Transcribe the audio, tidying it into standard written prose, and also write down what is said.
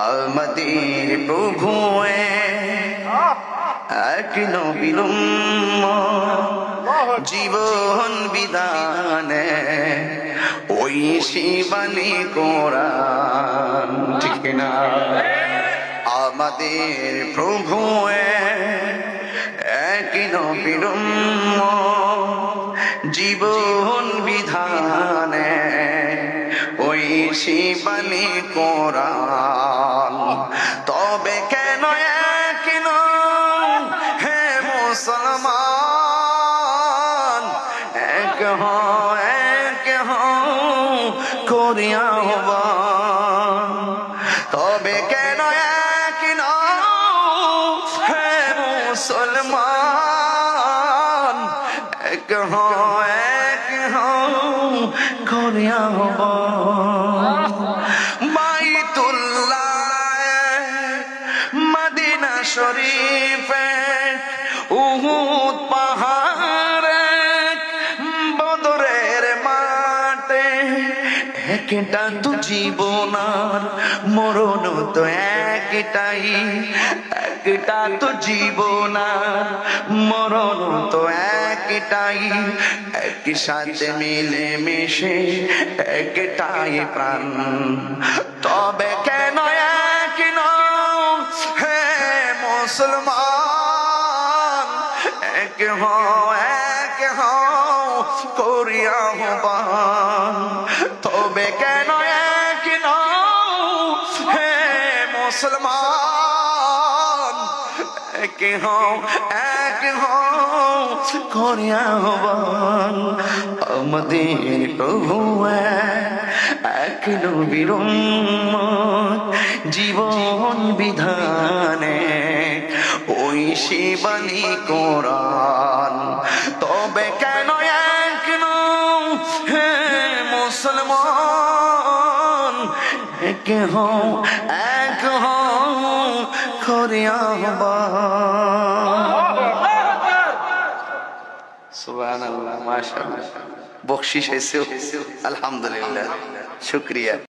আমাদের প্রভু এক নবীর উম্মত, জীবন বিধানে ওই শিবানী কোরআন। ঠিক না? আমাদের প্রভু এক নবীর উম্মত, জীবন বিধানে ওই শিবানী কোরআন। তবে কেন এক নও হে মুসলমান, এক হও করিয়া আহ্বান। তবে কেন এক নও হে মুসলমান, এক হও করিয়া আহ্বান। বাইতুল্লাহ মদিনা শরীফে উহুদ পাহাড়ে বদরের মাঠে একটা তো জীবন আর মরণ তো একটাই, একটা তো জীবন আর মরণ তো একটাই, একসাথে মিলে মিশে একটাই প্রাণ। তবে কেন এক নও হে মুসলমান, এক হও করিয়া আহ্বান। তবে কেন এক নও হে মুসলমান, এক হও করিয়া আহ্বান। আমাদের প্রভু এক নবীর উম্মত, জীবন বিধানে ওই শিবানী কোরআন। তবে কেন এক নও হে মুসলমান, এক হও করিয়া আহ্বান। সুবহানাল্লাহ, মাশাআল্লাহ। বকশিশ হয়েছে, আলহামদুলিল্লাহ, শুকরিয়া।